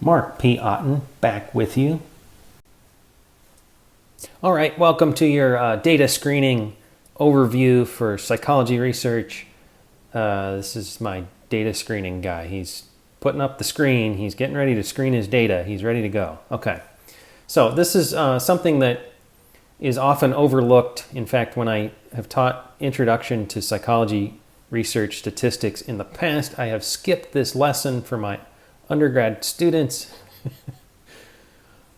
Mark P. Otten back with you. All right, welcome to your data screening overview for psychology research. This is my data screening guy. He's putting up the screen. He's getting ready to screen his data. He's ready to go. Okay, so this is something that is often overlooked. In fact, when I have taught Introduction to Psychology Research Statistics in the past, I have skipped this lesson for my undergrad students.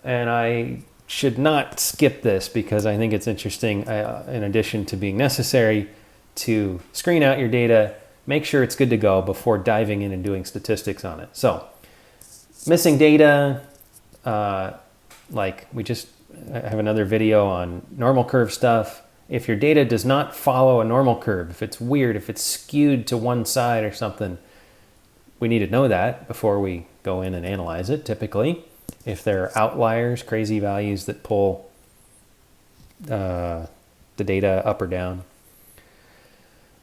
And I should not skip this because I think it's interesting, in addition to being necessary, to screen out your data, make sure it's good to go before diving in and doing statistics on it. So, missing data, like we just have another video on normal curve stuff. If your data does not follow a normal curve, if it's weird, if it's skewed to one side or something, we need to know that before we go in and analyze it, typically. If there are outliers, crazy values that pull the data up or down,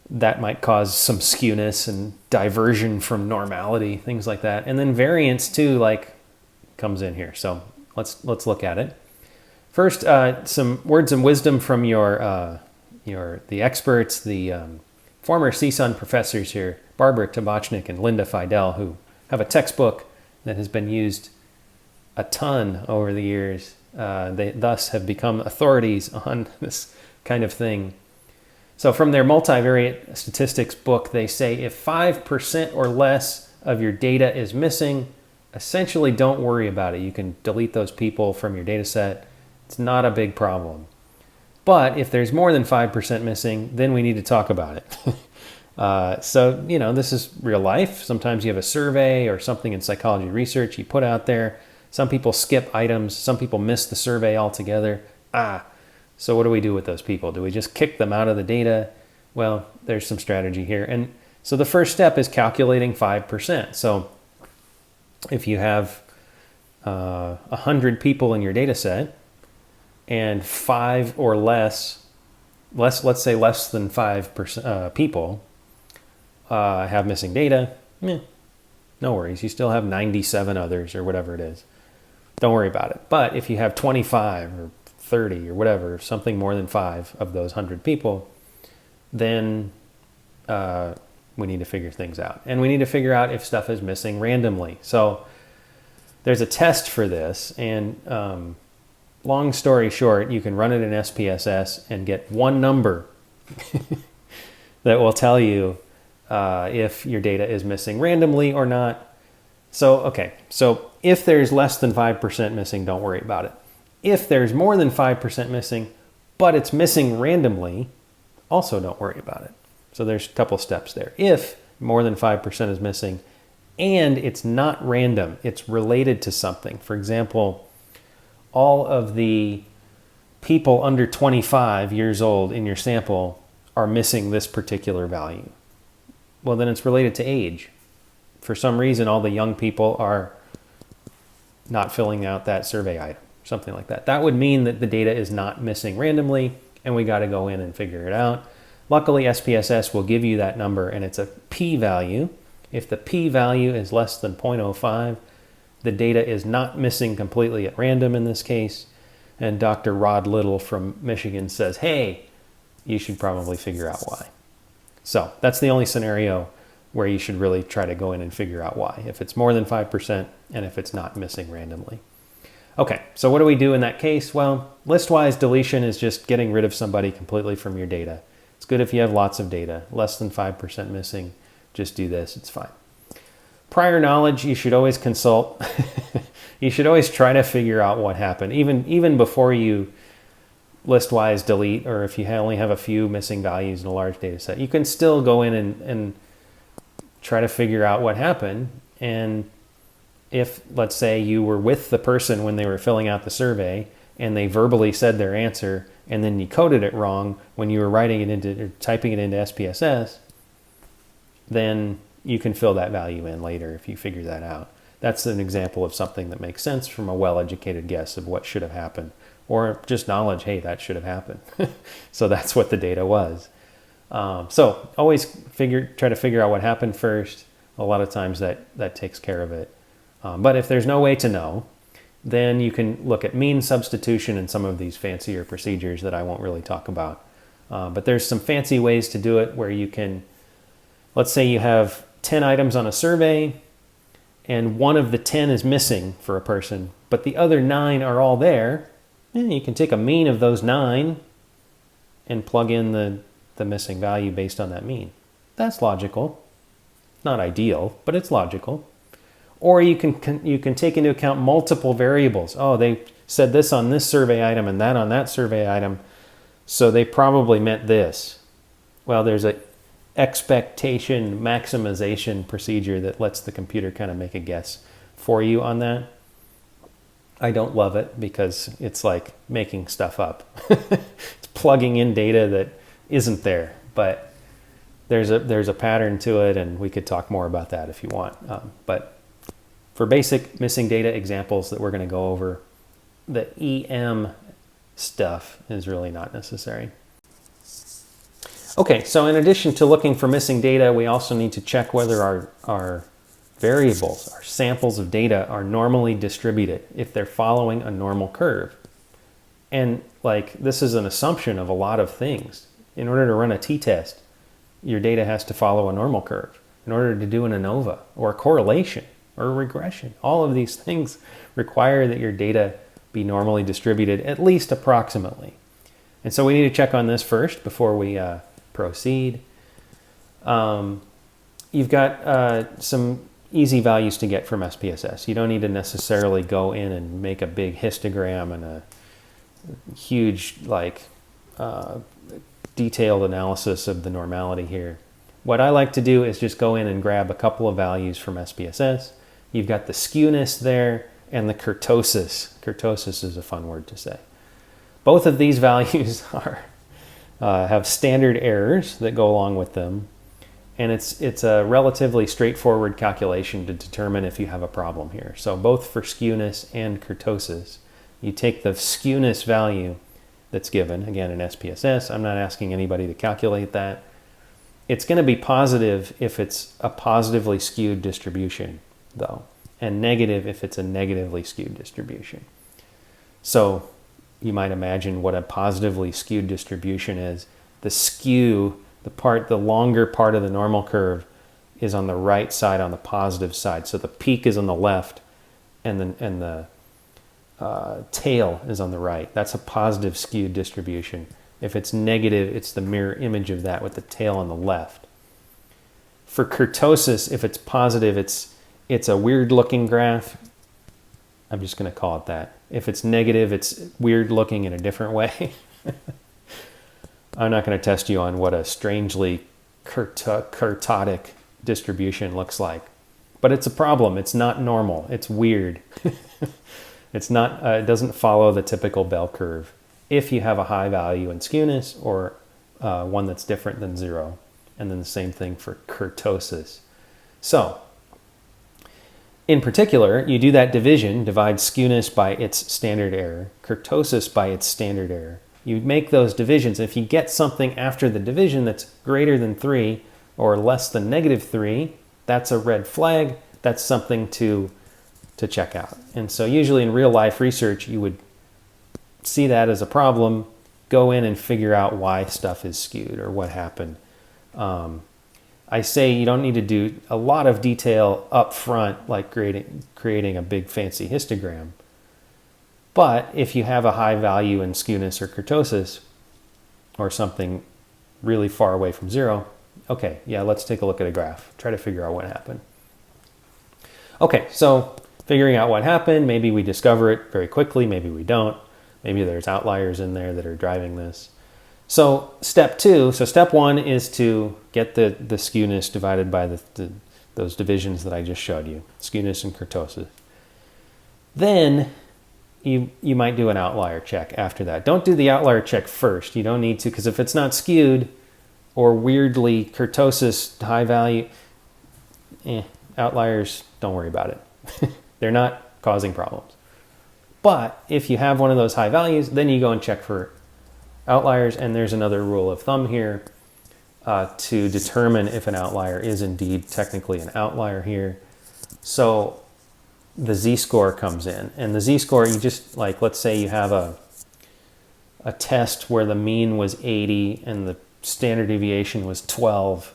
that might cause some skewness and diversion from normality, things like that. And then variance too, like, comes in here. So let's look at it. First, some words of wisdom from the experts, the former CSUN professors here, Barbara Tabachnik and Linda Fidel, who have a textbook that has been used a ton over the years. They thus have become authorities on this kind of thing. So from their multivariate statistics book, they say if 5% or less of your data is missing, essentially don't worry about it. You can delete those people from your data set. It's not a big problem. But if there's more than 5% missing, then we need to talk about it. So, this is real life. Sometimes you have a survey or something in psychology research you put out there. Some people skip items. Some people miss the survey altogether. So what do we do with those people? Do we just kick them out of the data? Well, there's some strategy here. And so the first step is calculating 5%. So if you have 100 people in your data set and 5 or let's say less than 5% people have missing data, no worries. You still have 97 others or whatever it is. Don't worry about it. But if you have 25 or 30 or whatever, something more than 5 of those 100 people, then we need to figure things out. And we need to figure out if stuff is missing randomly. So there's a test for this. And long story short, you can run it in SPSS and get one number that will tell you if your data is missing randomly or not. So if there's less than 5% missing, don't worry about it. If there's more than 5% missing, but it's missing randomly, also don't worry about it. So there's a couple steps there. If more than 5% is missing and it's not random, it's related to something. For example, all of the people under 25 years old in your sample are missing this particular value. Well, then it's related to age. For some reason, all the young people are not filling out that survey item, something like that. That would mean that the data is not missing randomly, and we got to go in and figure it out. Luckily, SPSS will give you that number, and it's a p-value. If the p-value is less than 0.05, the data is not missing completely at random in this case. And Dr. Rod Little from Michigan says, hey, you should probably figure out why. So that's the only scenario where you should really try to go in and figure out why, if it's more than 5% and if it's not missing randomly. Okay, so what do we do in that case? Well, list-wise deletion is just getting rid of somebody completely from your data. It's good if you have lots of data. Less than 5% missing, just do this, it's fine. Prior knowledge, you should always consult. You should always try to figure out what happened, even before you list-wise delete, or if you only have a few missing values in a large data set. You can still go in and try to figure out what happened. And if, let's say, you were with the person when they were filling out the survey and they verbally said their answer and then you coded it wrong when you were writing it into or typing it into SPSS, then you can fill that value in later if you figure that out. That's an example of something that makes sense from a well-educated guess of what should have happened, or just knowledge, hey, that should have happened. So that's what the data was. So always try to figure out what happened first. A lot of times that takes care of it. But if there's no way to know, then you can look at mean substitution and some of these fancier procedures that I won't really talk about. But there's some fancy ways to do it where you can, let's say you have 10 items on a survey and one of the 10 is missing for a person, but the other 9 are all there. You can take a mean of those 9 and plug in the missing value based on that mean. That's logical. Not ideal, but it's logical. Or you can take into account multiple variables. Oh, they said this on this survey item and that on that survey item, so they probably meant this. Well, there's an expectation maximization procedure that lets the computer kind of make a guess for you on that. I don't love it because it's like making stuff up. It's plugging in data that isn't there, but there's a pattern to it, and we could talk more about that if you want. But for basic missing data examples that we're going to go over, the EM stuff is really not necessary. Okay, so in addition to looking for missing data, we also need to check whether our variables, our samples of data, are normally distributed, if they're following a normal curve. And like, this is an assumption of a lot of things. In order to run a t-test, your data has to follow a normal curve. In order to do an ANOVA or a correlation or a regression, all of these things require that your data be normally distributed, at least approximately. And so we need to check on this first before we proceed. You've got some easy values to get from SPSS. You don't need to necessarily go in and make a big histogram and a huge detailed analysis of the normality here. What I like to do is just go in and grab a couple of values from SPSS. You've got the skewness there and the kurtosis. Kurtosis is a fun word to say. Both of these values have standard errors that go along with them. And it's a relatively straightforward calculation to determine if you have a problem here. So both for skewness and kurtosis, you take the skewness value that's given, again in SPSS. I'm not asking anybody to calculate that. It's going to be positive if it's a positively skewed distribution, though, and negative if it's a negatively skewed distribution. So you might imagine what a positively skewed distribution is. The skew, the longer part of the normal curve, is on the right side, on the positive side. So the peak is on the left and the tail is on the right. That's a positive skewed distribution. If it's negative, it's the mirror image of that with the tail on the left. For kurtosis, if it's positive, it's a weird looking graph. I'm just going to call it that. If it's negative, it's weird looking in a different way. I'm not going to test you on what a strangely kurtotic distribution looks like. But it's a problem. It's not normal. It's weird. It's not. It doesn't follow the typical bell curve if you have a high value in skewness or one that's different than 0. And then the same thing for kurtosis. So in particular, you do that division, divide skewness by its standard error, kurtosis by its standard error. You make those divisions. If you get something after the division that's greater than 3 or less than -3, that's a red flag. That's something to check out. And so usually in real life research, you would see that as a problem, go in and figure out why stuff is skewed or what happened. I say you don't need to do a lot of detail up front, like creating a big fancy histogram. But if you have a high value in skewness or kurtosis or something really far away from 0, okay, yeah, let's take a look at a graph. Try to figure out what happened. Okay, so figuring out what happened, maybe we discover it very quickly, maybe we don't. Maybe there's outliers in there that are driving this. So step 1 is to get the skewness divided by those divisions that I just showed you, skewness and kurtosis. Then you might do an outlier check after that. Don't do the outlier check first. You don't need to, because if it's not skewed or weirdly kurtosis high value, outliers, don't worry about it. They're not causing problems. But if you have one of those high values, then you go and check for outliers, and there's another rule of thumb here to determine if an outlier is indeed technically an outlier here. So the z-score comes in. And the z-score, you just, like, let's say you have a test where the mean was 80 and the standard deviation was 12,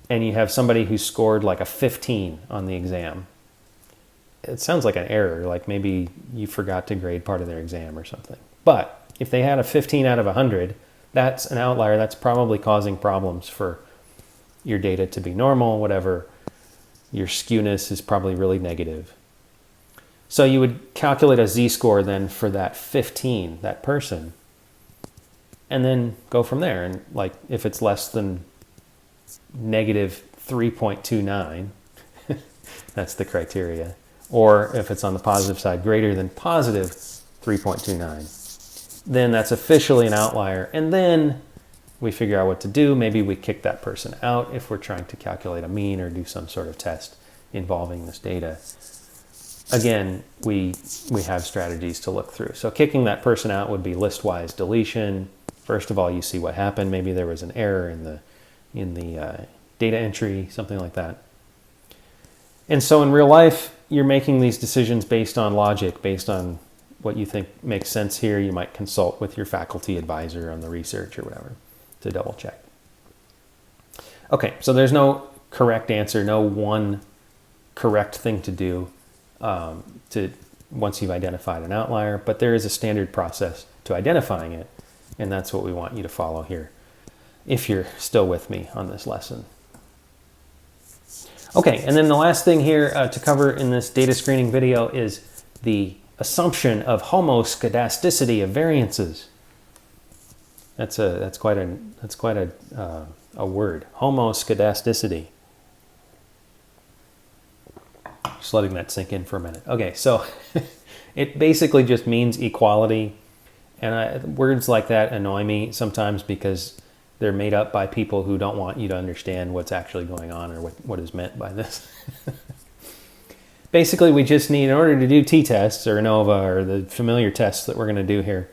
and you have somebody who scored like a 15 on the exam. It sounds like an error, like maybe you forgot to grade part of their exam or something. But if they had a 15 out of 100, that's an outlier. That's probably causing problems for your data to be normal, whatever. Your skewness is probably really negative. So you would calculate a z-score then for that 15, that person, and then go from there. And like if it's less than negative 3.29, that's the criteria. Or if it's on the positive side, greater than positive 3.29, then that's officially an outlier. And then we figure out what to do. Maybe we kick that person out if we're trying to calculate a mean or do some sort of test involving this data. Again, we have strategies to look through. So kicking that person out would be list-wise deletion. First of all, you see what happened. Maybe there was an error in the data entry, something like that. And so in real life, you're making these decisions based on logic, based on what you think makes sense here. You might consult with your faculty advisor on the research or whatever to double check. Okay, so there's no correct answer, no one correct thing to do once you've identified an outlier, but there is a standard process to identifying it, and that's what we want you to follow here, if you're still with me on this lesson. Okay, and then the last thing here to cover in this data screening video is the assumption of homoscedasticity of variances. That's quite a word, homoscedasticity. Just letting that sink in for a minute. Okay, so it basically just means equality, and words like that annoy me sometimes because they're made up by people who don't want you to understand what's actually going on or what is meant by this. Basically, we just need, in order to do t-tests or ANOVA or the familiar tests that we're going to do here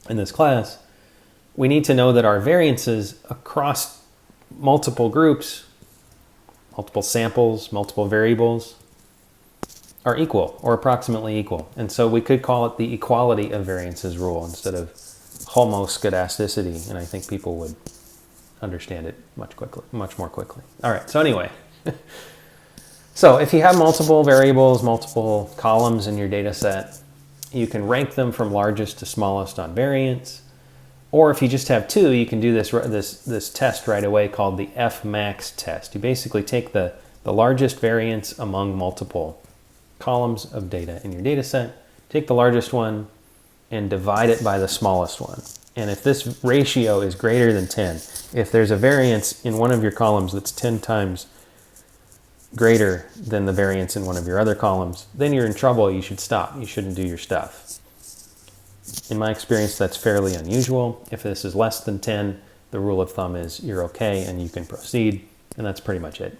in this class, we need to know that our variances across multiple groups, multiple samples, multiple variables, are equal or approximately equal. And so we could call it the equality of variances rule instead of homoscedasticity, and I think people would understand it much more quickly. All right, so anyway, so if you have multiple variables, multiple columns in your data set, you can rank them from largest to smallest on variance. Or if you just have two, you can do this test right away called the F-max test. You basically take the largest variance among multiple columns of data in your data set, take the largest one and divide it by the smallest one. And if this ratio is greater than 10, if there's a variance in one of your columns that's 10 times greater than the variance in one of your other columns, then you're in trouble. You should stop. You shouldn't do your stuff. In my experience, that's fairly unusual. If this is less than 10, the rule of thumb is you're okay and you can proceed, and that's pretty much it.